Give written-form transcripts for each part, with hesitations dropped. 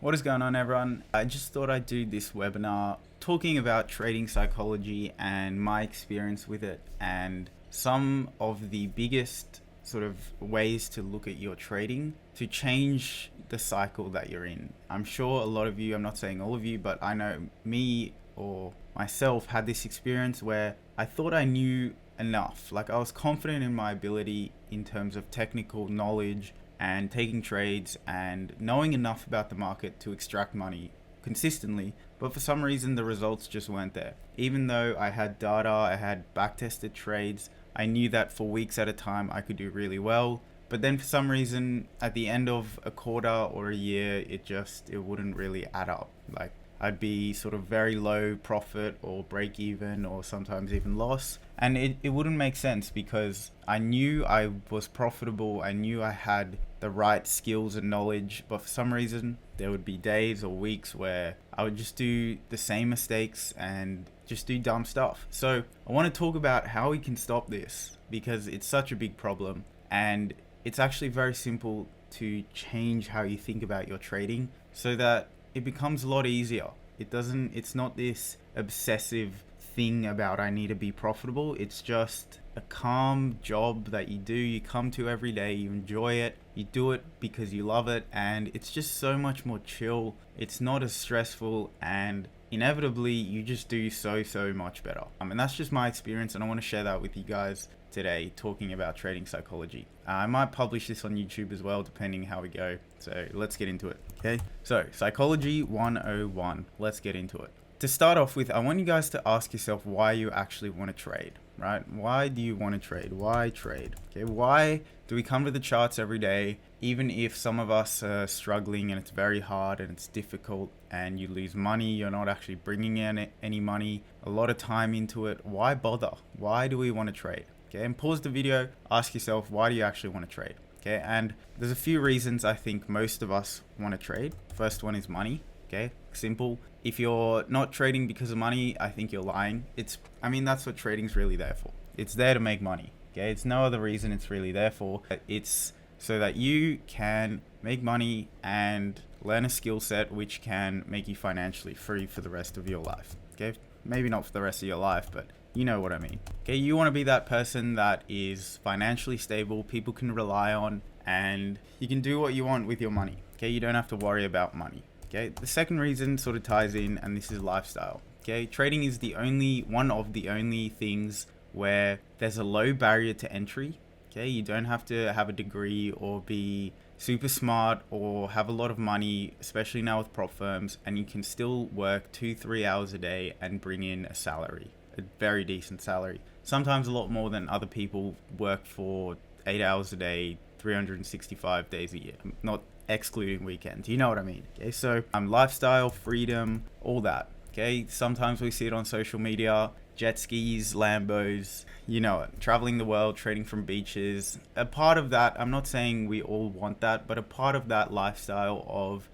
What is going on, everyone? I just thought I'd do this webinar talking about trading psychology and my experience with it and some of the biggest sort of ways to look at your trading to change the cycle that you're in. I'm sure a lot of you, I'm not saying all of you, but I know me or myself had this experience where I thought I knew enough. Like, I was confident in my ability in terms of technical knowledge and taking trades and knowing enough about the market to extract money consistently, but for some reason the results just weren't there. Even though I had data, I had backtested trades, I knew that for weeks at a time I could do really well, but then for some reason at the end of a quarter or a year it wouldn't really add up. Like, I'd be sort of very low profit or break even or sometimes even loss. And it wouldn't make sense because I knew I was profitable. I knew I had the right skills and knowledge, but for some reason there would be days or weeks where I would just do the same mistakes and just do dumb stuff. So I want to talk about how we can stop this because it's such a big problem, and it's actually very simple to change how you think about your trading so that it becomes a lot easier. It's not this obsessive thing about I need to be profitable. It's just a calm job that you come to every day. You enjoy it. You do it because you love it, and it's just so much more chill. It's not as stressful, and inevitably you just do so much better. And that's just my experience, and I want to share that with you guys today, talking about trading psychology. I might publish this on YouTube as well, depending how we go. So let's get into it. Okay, so Psychology 101. Let's get into it. To start off with, I want you guys to ask yourself why you actually want to trade, right? Why do you want to trade? Why trade? Okay, why do we come to the charts every day, even if some of us are struggling and it's very hard and it's difficult and you lose money, you're not actually bringing in any money, a lot of time into it. Why bother? Why do we want to trade? Okay, and pause the video, ask yourself, why do you actually want to trade? Okay, and there's a few reasons I think most of us want to trade. First one is money. Okay, simple. If you're not trading because of money, I think you're lying. That's what trading's really there for. It's there to make money. Okay, it's no other reason it's really there for. It's so that you can make money and learn a skill set which can make you financially free for the rest of your life. Okay, maybe not for the rest of your life, but you know what I mean. Okay, you want to be that person that is financially stable, people can rely on, and you can do what you want with your money. Okay, you don't have to worry about money. Okay, the second reason sort of ties in, and this is lifestyle. Okay, trading is one of the only things where there's a low barrier to entry. Okay, you don't have to have a degree or be super smart or have a lot of money, especially now with prop firms, and you can still work 2-3 hours a day and bring in a salary, a very decent salary. Sometimes a lot more than other people work for 8 hours a day, 365 days a year, not excluding weekends. You know what I mean? Okay, so lifestyle, freedom, all that. Okay, sometimes we see it on social media, jet skis, Lambos, you know it, traveling the world, trading from beaches. A part of that, I'm not saying we all want that, but a part of that lifestyle of,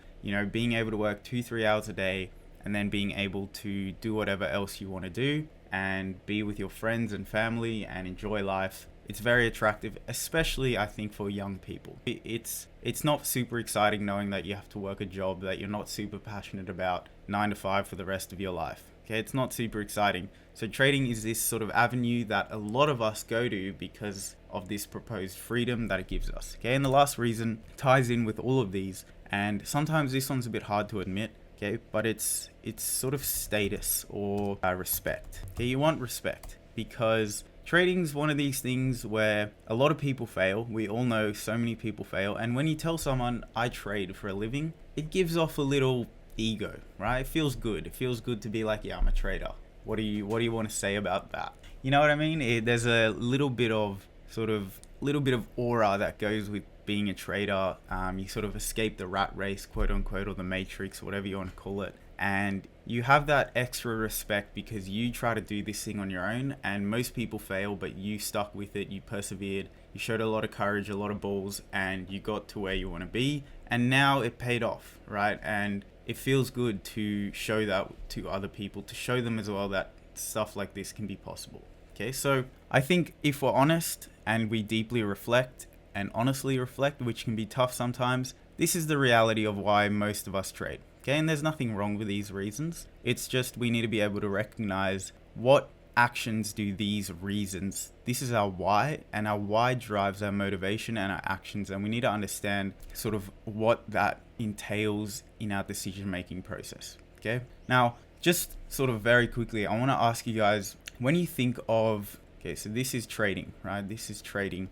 being able to work 2-3 hours a day and then being able to do whatever else you want to do and be with your friends and family and enjoy life. It's very attractive, especially I think for young people. It's not super exciting knowing that you have to work a job that you're not super passionate about 9 to 5 for the rest of your life. Okay, it's not super exciting. So trading is this sort of avenue that a lot of us go to because of this proposed freedom that it gives us. Okay, and the last reason ties in with all of these, and sometimes this one's a bit hard to admit. Okay, but it's sort of status or respect. Okay, you want respect because trading's one of these things where a lot of people fail. We all know so many people fail. And when you tell someone, I trade for a living, it gives off a little ego, right? It feels good. It feels good to be like, yeah, I'm a trader. What do you want to say about that? You know what I mean? There's a little bit of aura that goes with being a trader. You sort of escape the rat race, quote unquote, or the matrix, whatever you want to call it. And you have that extra respect because you try to do this thing on your own, and most people fail, but you stuck with it, you persevered, you showed a lot of courage, a lot of balls, and you got to where you want to be, and now it paid off, right? And it feels good to show that to other people, to show them as well that stuff like this can be possible. Okay, so I think if we're honest and we deeply reflect and honestly reflect, which can be tough sometimes, this is the reality of why most of us trade. Okay, and there's nothing wrong with these reasons. It's just we need to be able to recognize what actions do these reasons. This is our why, and our why drives our motivation and our actions, and we need to understand sort of what that entails in our decision making process. Okay, now just sort of very quickly, I want to ask you guys, when you think of, okay, so this is trading, right? This is trading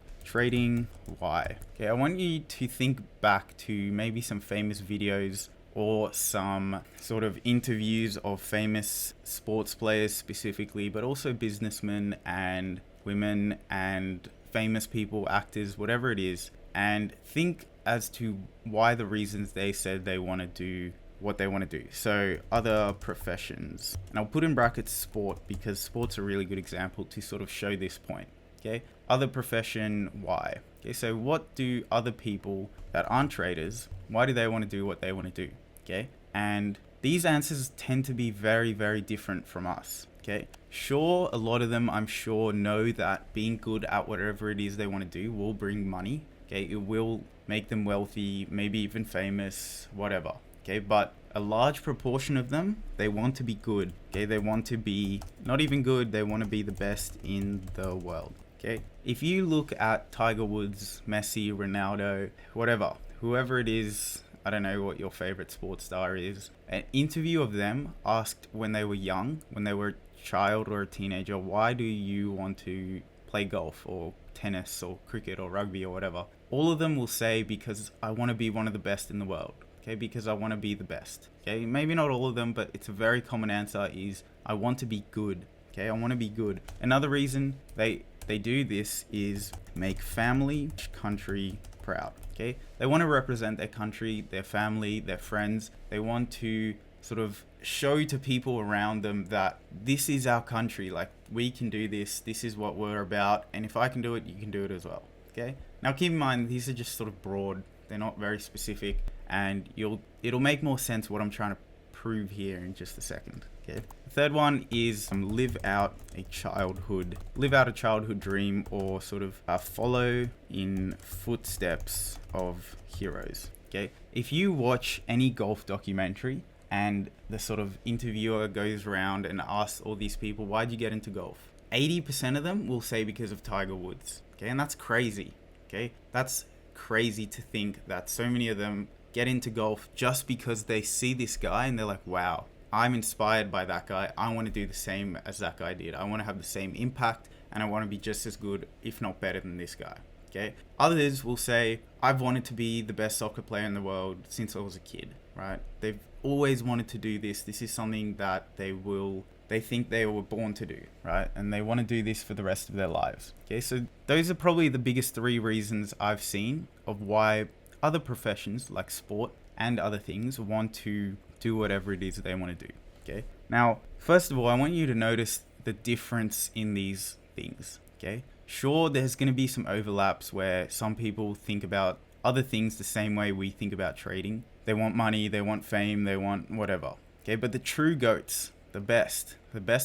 why. Okay, I want you to think back to maybe some famous videos or some sort of interviews of famous sports players specifically, but also businessmen and women and famous people, actors, whatever it is, and think as to why the reasons they said they want to do what they want to do. So other professions, and I'll put in brackets sport because sport's a really good example to sort of show this point. Okay, other profession, why? Okay, so what do other people that aren't traders, why do they want to do what they want to do? Okay, and these answers tend to be very, very different from us. Okay, sure, a lot of them, I'm sure, know that being good at whatever it is they want to do will bring money. Okay, it will make them wealthy, maybe even famous, whatever. Okay, but a large proportion of them, they want to be good. Okay, they want to be not even good, they want to be the best in the world. Okay, if you look at Tiger Woods, Messi, Ronaldo, whatever, whoever it is, I don't know what your favorite sports star is, an interview of them asked when they were young, when they were a child or a teenager, why do you want to play golf or tennis or cricket or rugby or whatever? All of them will say, because I want to be one of the best in the world. Okay, because I want to be the best. Okay, maybe not all of them, but it's a very common answer is I want to be good. Okay, I want to be good. Another reason they do this is make family, country proud. Okay, they want to represent their country, their family, their friends. They want to sort of show to people around them that this is our country, like we can do this, this is what we're about, and if I can do it, you can do it as well. Okay, now keep in mind these are just sort of broad, they're not very specific, and it'll make more sense what I'm trying to prove here in just a second. Okay, the third one is live out a childhood dream, or sort of follow in footsteps of heroes. Okay, if you watch any golf documentary and the sort of interviewer goes around and asks all these people, why'd you get into golf? 80% of them will say because of Tiger Woods. Okay, and that's crazy. Okay, that's crazy to think that so many of them get into golf just because they see this guy and they're like, wow, I'm inspired by that guy. I want to do the same as that guy did. I want to have the same impact, and I want to be just as good, if not better than this guy. Okay. Others will say, I've wanted to be the best soccer player in the world since I was a kid, right? They've always wanted to do this. This is something that they think they were born to do, right? And they want to do this for the rest of their lives. Okay. So those are probably the biggest three reasons I've seen of why other professions like sport and other things want to do whatever it is they want to do. Okay. Now, first of all, I want you to notice the difference in these things. Okay. Sure, there's going to be some overlaps where some people think about other things the same way we think about trading. They want money, they want fame, they want whatever. Okay. But the true GOATs, the best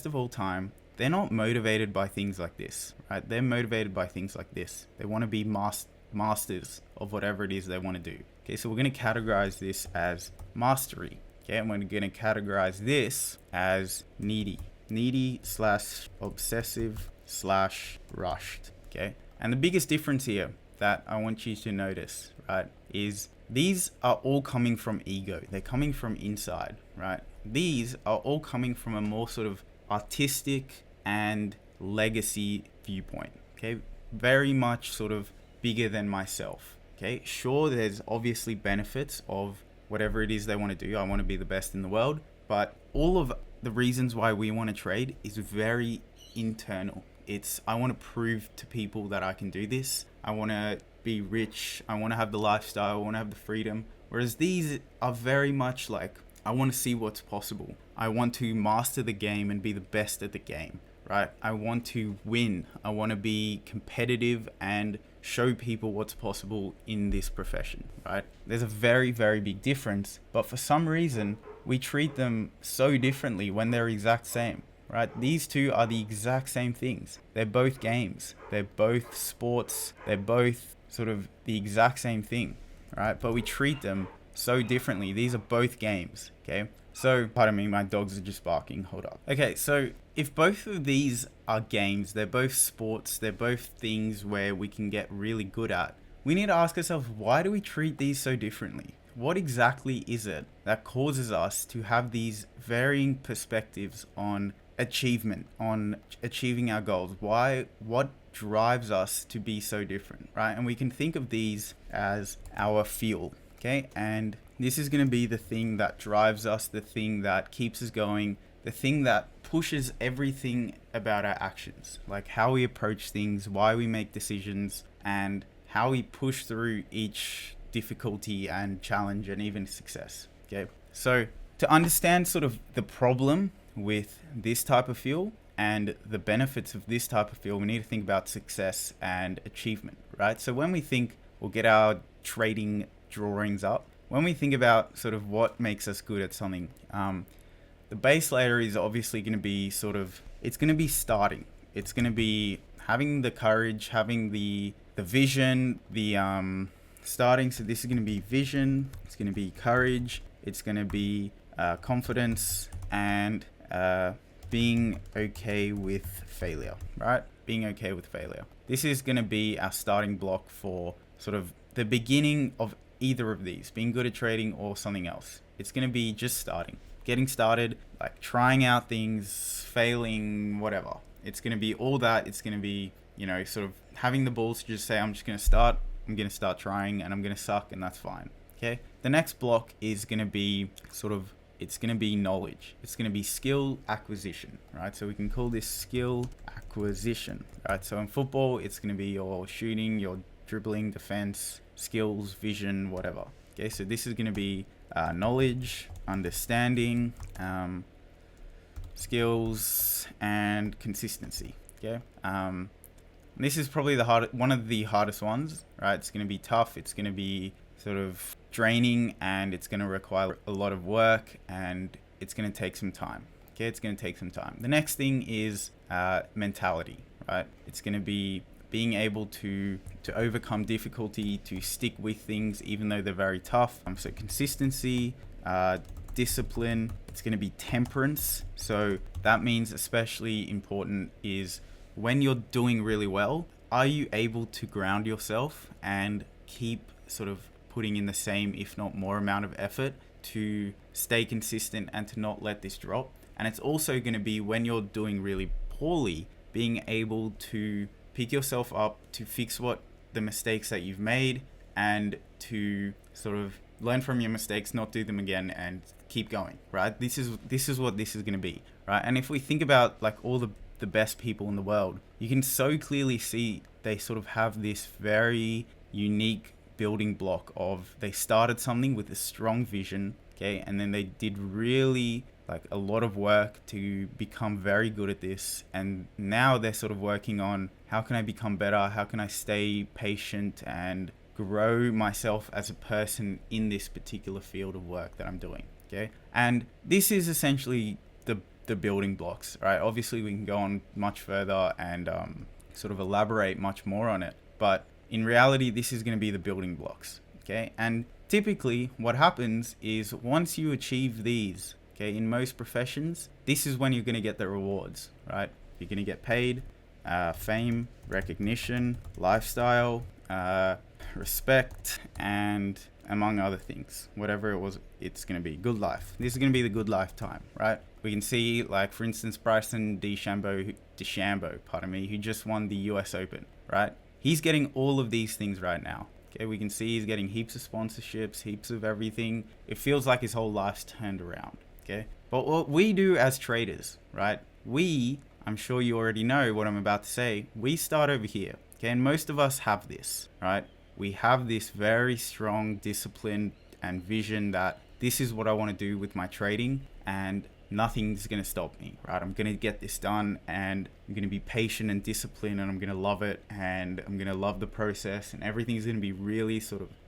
of all time, they're not motivated by things like this, right? They're motivated by things like this. They want to be masters of whatever it is they want to do. Okay, so we're going to categorize this as mastery. Okay, and we're going to categorize this as needy slash obsessive slash rushed. Okay, and the biggest difference here that I want you to notice, right, is these are all coming from ego. They're coming from inside, right? These are all coming from a more sort of artistic and legacy viewpoint. Okay, very much sort of bigger than myself. Okay, sure, there's obviously benefits of whatever it is they want to do. I want to be the best in the world, but all of the reasons why we want to trade is very internal. It's, I want to prove to people that I can do this. I want to be rich. I want to have the lifestyle. I want to have the freedom. Whereas these are very much like, I want to see what's possible. I want to master the game and be the best at the game, right? I want to win. I want to be competitive and show people what's possible in this profession, right? There's a very, very big difference, but for some reason, we treat them so differently when they're exact same, right? These two are the exact same things. They're both games. They're both sports. They're both sort of the exact same thing, right? But we treat them so differently. These are both games, okay? So, pardon me, my dogs are just barking. Hold up. Okay, so if both of these are games, they're both sports, they're both things where we can get really good at, we need to ask ourselves, why do we treat these so differently? What exactly is it that causes us to have these varying perspectives on achievement, on achieving our goals? What drives us to be so different, right? And we can think of these as our fuel, okay? And this is going to be the thing that drives us, the thing that keeps us going, the thing that pushes everything about our actions, like how we approach things, why we make decisions, and how we push through each difficulty and challenge and even success, okay? So to understand sort of the problem with this type of fuel and the benefits of this type of fuel, we need to think about success and achievement, right? So when we think, we'll get our trading drawings up, when we think about sort of what makes us good at something, the base layer is obviously going to be it's going to be starting. It's going to be having the courage, having the vision, the starting. So this is going to be vision, it's going to be courage, it's going to be confidence, and being okay with failure, right? Being okay with failure. This is going to be our starting block for sort of the beginning of either of these, being good at trading or something else. It's going to be just starting, getting started, like trying out things, failing, whatever. It's going to be all that. It's going to be, sort of having the balls to just say, I'm just going to start, I'm going to start trying, and I'm going to suck, and that's fine. Okay. The next block is going to be it's going to be knowledge. It's going to be skill acquisition, right? So we can call this skill acquisition, right? So in football, it's going to be your shooting, your dribbling, defense, skills, vision, whatever. Okay. So this is going to be knowledge, understanding, skills, and consistency. Okay. This is probably one of the hardest ones, right? It's going to be tough. It's going to be sort of draining, and it's going to require a lot of work, and it's going to take some time. Okay, it's going to take some time. The next thing is mentality, right? It's going to be being able to overcome difficulty, to stick with things even though they're very tough. So consistency, discipline. It's going to be temperance. So that means especially important is when you're doing really well, are you able to ground yourself and keep sort of putting in the same, if not more amount of effort to stay consistent and to not let this drop? And it's also going to be when you're doing really poorly, being able to pick yourself up, to fix the mistakes that you've made, and to sort of learn from your mistakes, not do them again, and keep going, right? This is what this is going to be, right? And if we think about like all the best people in the world, you can so clearly see they sort of have this very unique building block of they started something with a strong vision, okay, and then they did really like a lot of work to become very good at this, and now they're sort of working on how can I become better, how can I stay patient and grow myself as a person in this particular field of work that I'm doing, okay? And this is essentially the building blocks, right? Obviously we can go on much further and sort of elaborate much more on it, but in reality this is going to be the building blocks, okay? And typically what happens is once you achieve these, okay, in most professions, this is when you're going to get the rewards, right? You're going to get paid, fame, recognition, lifestyle, respect, and among other things, whatever it's going to be. Good life. This is going to be the good life time, right? We can see, like, for instance, Bryson DeChambeau, who just won the US Open, right? He's getting all of these things right now. Okay, we can see he's getting heaps of sponsorships, heaps of everything. It feels like his whole life's turned around, okay? But what we do as traders, right? I'm sure you already know what I'm about to say. We start over here, okay? And most of us have this, right? We have this very strong discipline and vision that this is what I want to do with my trading, and nothing's going to stop me, right? I'm going to get this done, and I'm going to be patient and disciplined, and I'm going to love it, and I'm going to love the process, and everything's going to be really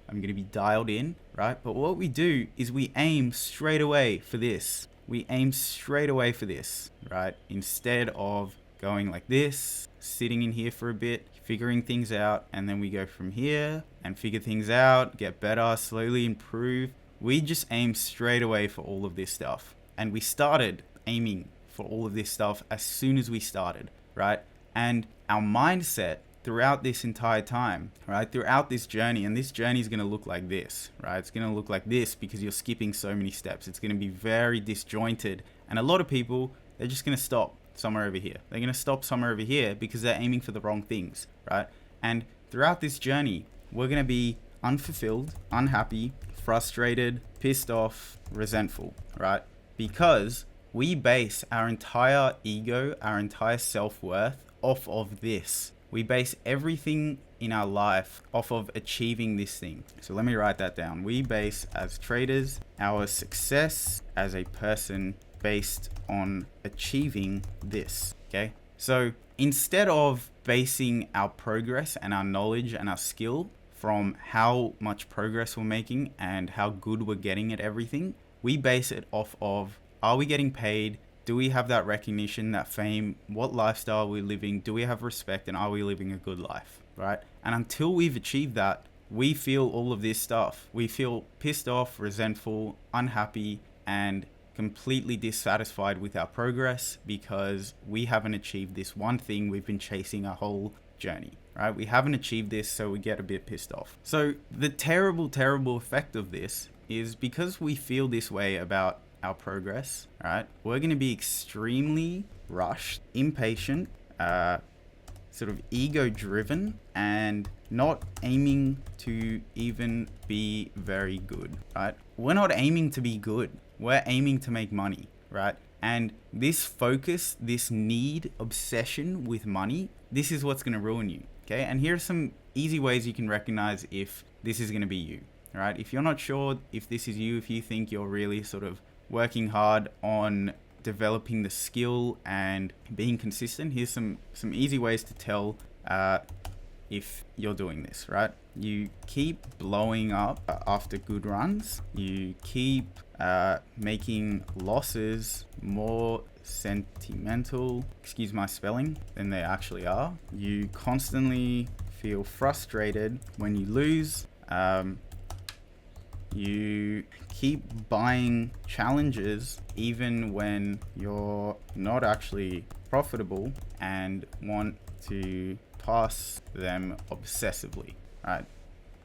I'm going to be dialed in, right? But what we do is we aim straight away for this. We aim straight away for this, right? Instead of going like this, sitting in here for a bit, figuring things out, and then we go from here and figure things out, get better, slowly improve. We just aim straight away for all of this stuff. And we started aiming for all of this stuff as soon as we started, right? And our mindset throughout this entire time, right, throughout this journey, and this journey is going to look like this, right? It's going to look like this because you're skipping so many steps. It's going to be very disjointed. And a lot of people, they're just going to stop somewhere over here. They're going to stop somewhere over here because they're aiming for the wrong things, right? And throughout this journey, we're going to be unfulfilled, unhappy, frustrated, pissed off, resentful, right? Because we base our entire ego, our entire self-worth off of this. We base everything in our life off of achieving this thing. So let me write that down. We base, as traders, our success as a person based on achieving this, okay? So instead of basing our progress and our knowledge and our skill from how much progress we're making and how good we're getting at everything, we base it off of, are we getting paid? Do we have that recognition, that fame? What lifestyle are we living? Do we have respect, and are we living a good life, right? And until we've achieved that, we feel all of this stuff. We feel pissed off, resentful, unhappy, and completely dissatisfied with our progress because we haven't achieved this one thing we've been chasing our whole journey, right? We haven't achieved this, so we get a bit pissed off. So the terrible, terrible effect of this is because we feel this way about our progress, right? We're going to be extremely rushed, impatient, sort of ego driven, and not aiming to even be very good, right? We're not aiming to be good. We're aiming to make money, right? And this focus, this need, obsession with money, this is what's going to ruin you, okay? And here are some easy ways you can recognize if this is going to be you, right? If you're not sure if this is you, if you think you're really sort of working hard on developing the skill and being consistent, here's some easy ways to tell if you're doing this, right? You keep blowing up after good runs. You keep making losses more sentimental, excuse my spelling, than they actually are. You constantly feel frustrated when you lose. You keep buying challenges even when you're not actually profitable and want to pass them obsessively, right?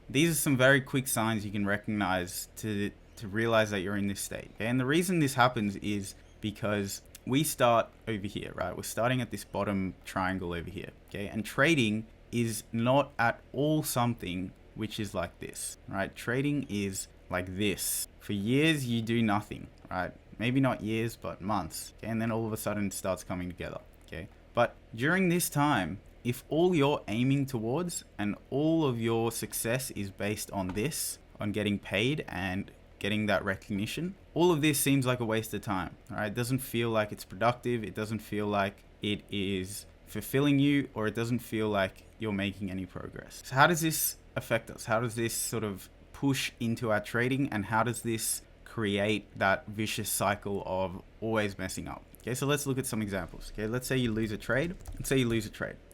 These are some very quick signs you can recognize to realize that you're in this state. Okay? And the reason this happens is because we start over here, right? We're starting at this bottom triangle over here, okay? And trading is not at all something which is like this, right? Trading is like this. For years, you do nothing, right? Maybe not years, but months. Okay? And then all of a sudden it starts coming together, okay? But during this time, if all you're aiming towards and all of your success is based on this, on getting paid and getting that recognition, all of this seems like a waste of time, right? It doesn't feel like it's productive. It doesn't feel like it is fulfilling you, or it doesn't feel like you're making any progress. So how does this affect us? How does this sort of push into our trading, and how does this create that vicious cycle of always messing up? Okay, so let's look at some examples. Okay, let's say you lose a trade.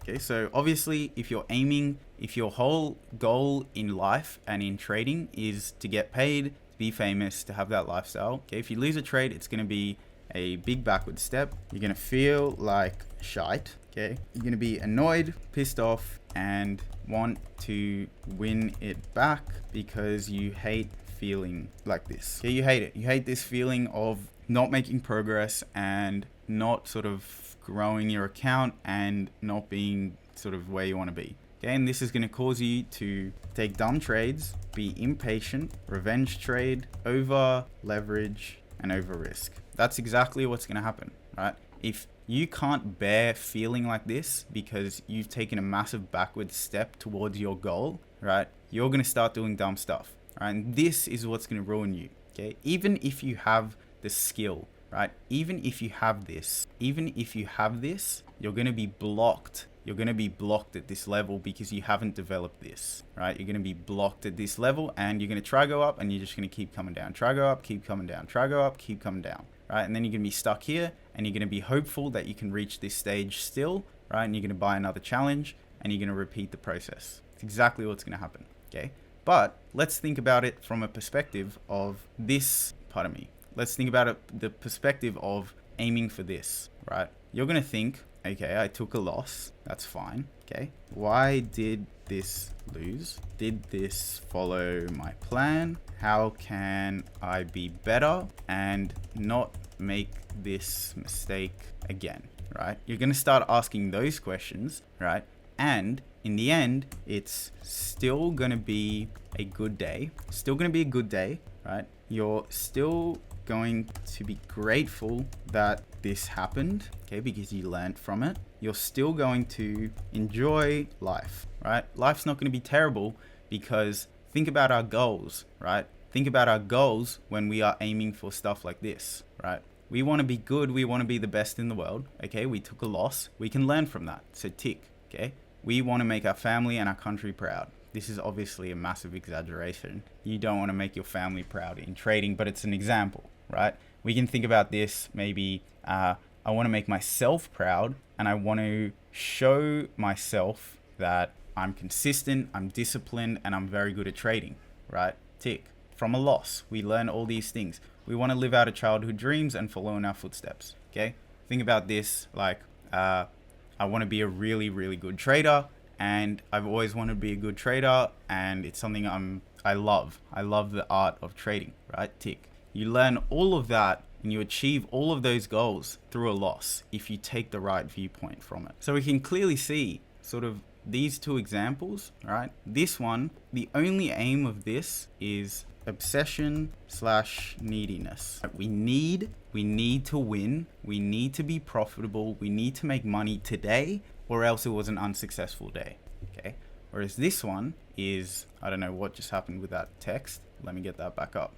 Okay, so obviously if your whole goal in life and in trading is to get paid, to be famous, to have that lifestyle, okay, if you lose a trade, it's going to be a big backward step. You're going to feel like shite, okay? You're going to be annoyed, pissed off, and want to win it back because you hate feeling like this. Okay, you hate it. You hate this feeling of not making progress and not sort of growing your account and not being sort of where you want to be. Okay, and this is going to cause you to take dumb trades, be impatient, revenge trade, over leverage, and over risk. That's exactly what's going to happen, right? If you can't bear feeling like this because you've taken a massive backward step towards your goal, right? You're going to start doing dumb stuff, right? And this is what's going to ruin you, okay? Even if you have the skill, right? Even if you have this, you're going to be blocked. You're going to be blocked at this level because you haven't developed this, right? You're going to be blocked at this level, and you're going to try go up, and you're just going to keep coming down. Try go up, keep coming down. Try go up, keep coming down, right? And then you're going to be stuck here, and you're going to be hopeful that you can reach this stage still, right? And you're going to buy another challenge and you're going to repeat the process. It's exactly what's going to happen, okay? But let's think about it from a perspective of this, pardon me. Let's think about it, the perspective of aiming for this, right? You're going to think, okay, I took a loss. That's fine, okay? Why did this lose? Did this follow my plan? How can I be better and not make this mistake again, right? You're going to start asking those questions, right? And in the end, it's still going to be a good day. Still going to be a good day, right? You're still going to be grateful that this happened, okay, because you learned from it. You're still going to enjoy life, right? Life's not going to be terrible, because think about our goals, right? Think about our goals when we are aiming for stuff like this, right? We want to be good. We want to be the best in the world, okay? We took a loss. We can learn from that. So tick, okay? We want to make our family and our country proud. This is obviously a massive exaggeration. You don't want to make your family proud in trading, but it's an example, right? We can think about this maybe, I want to make myself proud, and I want to show myself that I'm consistent, I'm disciplined, and I'm very good at trading, right? Tick. From a loss, we learn all these things. We want to live out our childhood dreams and follow in our footsteps, okay? Think about this like, I want to be a really, really good trader, and I've always wanted to be a good trader, and it's something I love. I love the art of trading, right? Tick. You learn all of that and you achieve all of those goals through a loss if you take the right viewpoint from it. So we can clearly see sort of these two examples, right? This one, the only aim of this is obsession / neediness. We need to win. We need to be profitable. We need to make money today, or else it was an unsuccessful day, okay? Whereas this one is, I don't know what just happened with that text. Let me get that back up.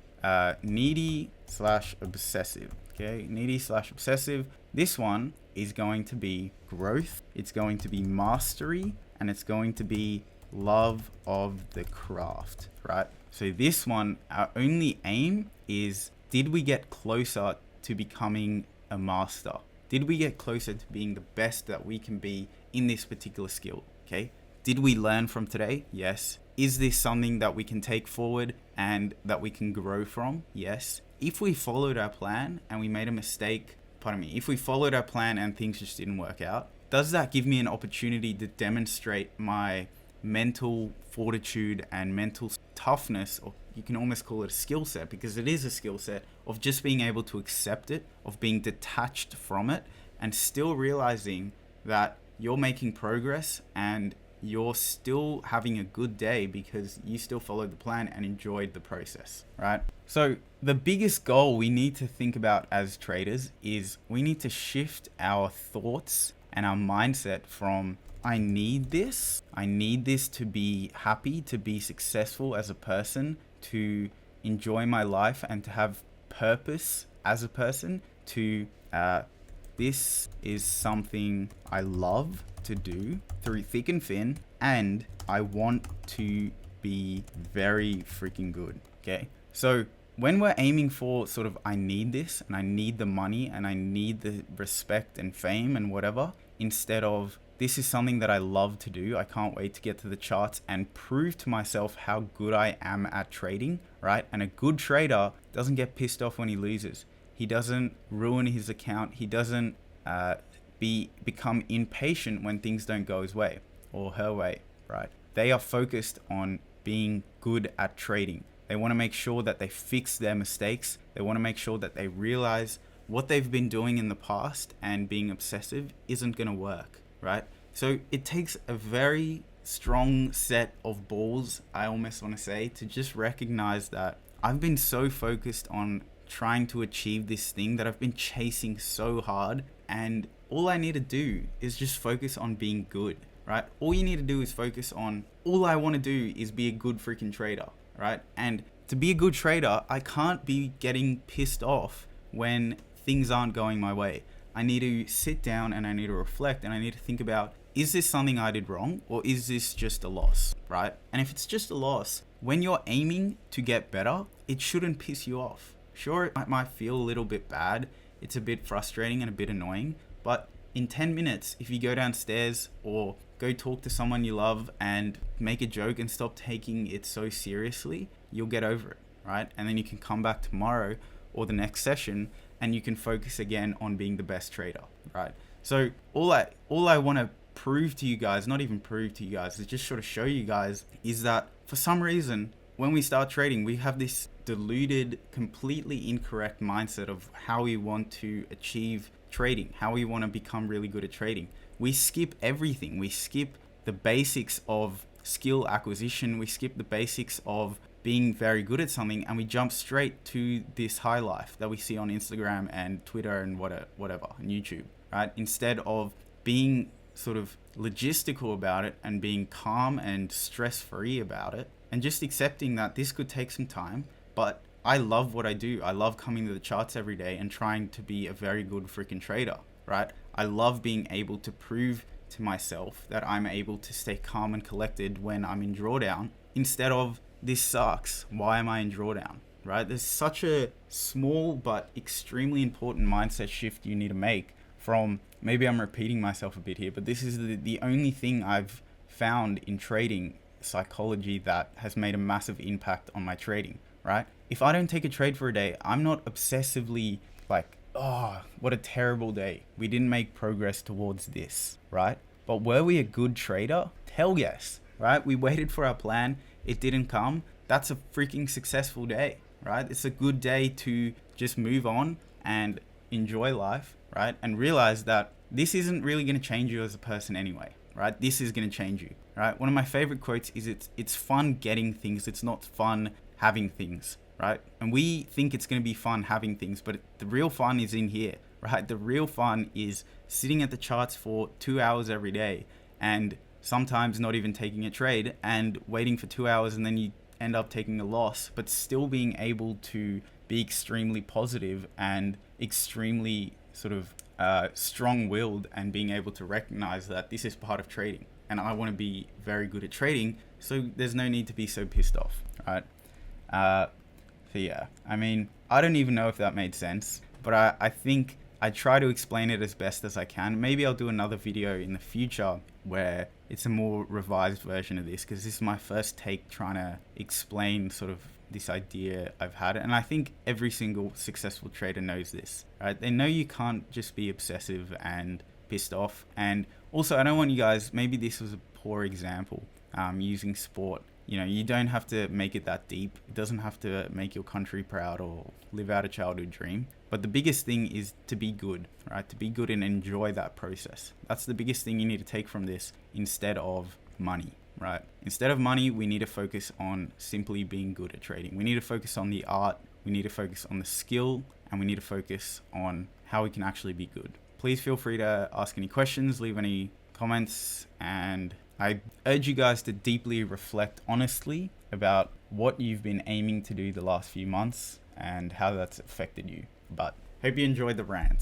Needy / obsessive, okay? Needy / obsessive. This one is going to be growth. It's going to be mastery, and it's going to be love of the craft, right? So this one, our only aim is, did we get closer to becoming a master? Did we get closer to being the best that we can be in this particular skill? Okay. Did we learn from today? Yes. Is this something that we can take forward and that we can grow from? Yes. If we followed our plan and we made a mistake, if we followed our plan and things just didn't work out, does that give me an opportunity to demonstrate my mental fortitude and mental toughness, or you can almost call it a skill set, because it is a skill set of just being able to accept it, of being detached from it, and still realizing that you're making progress and you're still having a good day because you still followed the plan and enjoyed the process, right? So the biggest goal we need to think about as traders is we need to shift our thoughts and our mindset from, I need this to be happy, to be successful as a person, to enjoy my life and to have purpose as a person, to this is something I love to do through thick and thin, and I want to be very freaking good, okay? So when we're aiming for sort of, I need this and I need the money and I need the respect and fame and whatever, instead of, this is something that I love to do, I can't wait to get to the charts and prove to myself how good I am at trading, right? And a good trader doesn't get pissed off when he loses. He doesn't ruin his account. He doesn't become impatient when things don't go his way or her way, right? They are focused on being good at trading. They want to make sure that they fix their mistakes. They want to make sure that they realize what they've been doing in the past and being obsessive isn't going to work, right? So it takes a very strong set of balls, I almost want to say, to just recognize that I've been so focused on trying to achieve this thing that I've been chasing so hard, and all I need to do is just focus on being good, right? All you need to do is focus on, all I want to do is be a good freaking trader, right? And to be a good trader, I can't be getting pissed off when things aren't going my way. I need to sit down and I need to reflect and I need to think about, is this something I did wrong, or is this just a loss, right? And if it's just a loss, when you're aiming to get better, it shouldn't piss you off. Sure, it might feel a little bit bad. It's a bit frustrating and a bit annoying, but in 10 minutes, if you go downstairs or go talk to someone you love and make a joke and stop taking it so seriously, you'll get over it, right? And then you can come back tomorrow or the next session and you can focus again on being the best trader, right? So all I want to prove to you guys, not even prove to you guys, is just sort of show you guys, is that for some reason, when we start trading, we have this deluded, completely incorrect mindset of how we want to achieve trading, how we want to become really good at trading. We skip everything. We skip the basics of skill acquisition. We skip the basics of being very good at something, and we jump straight to this high life that we see on Instagram and Twitter and whatever, and YouTube, right? Instead of being sort of logistical about it and being calm and stress-free about it, and just accepting that this could take some time, but I love what I do. I love coming to the charts every day and trying to be a very good freaking trader, right? I love being able to prove to myself that I'm able to stay calm and collected when I'm in drawdown, instead of this sucks, why am I in drawdown, right? There's such a small but extremely important mindset shift you need to make from, maybe I'm repeating myself a bit here, but this is the only thing I've found in trading psychology that has made a massive impact on my trading, right? If I don't take a trade for a day, I'm not obsessively like, oh, what a terrible day, we didn't make progress towards this, right? But were we a good trader? Hell yes, right? We waited for our plan, it didn't come. That's a freaking successful day, right? It's a good day to just move on and enjoy life, right? And realize that this isn't really going to change you as a person anyway, right? This is going to change you, right? One of my favorite quotes is it's fun getting things. It's not fun having things, right? And we think it's going to be fun having things, but the real fun is in here, right? The real fun is sitting at the charts for 2 hours every day and sometimes not even taking a trade and waiting for 2 hours, and then you end up taking a loss, but still being able to be extremely positive and extremely sort of strong-willed, and being able to recognize that this is part of trading and I want to be very good at trading, so there's no need to be so pissed off, right? So yeah, I mean, I don't even know if that made sense, but I think I try to explain it as best as I can. Maybe I'll do another video in the future where it's a more revised version of this, because this is my first take trying to explain sort of this idea I've had. And I think every single successful trader knows this, right? They know you can't just be obsessive and pissed off. And also, I don't want you guys, maybe this was a poor example, using sport. You know, you don't have to make it that deep. It doesn't have to make your country proud or live out a childhood dream. But the biggest thing is to be good, right? To be good and enjoy that process. That's the biggest thing you need to take from this, instead of money, right? Instead of money, we need to focus on simply being good at trading. We need to focus on the art. We need to focus on the skill, and we need to focus on how we can actually be good. Please feel free to ask any questions, leave any comments, and I urge you guys to deeply reflect honestly about what you've been aiming to do the last few months and how that's affected you. But hope you enjoyed the rant.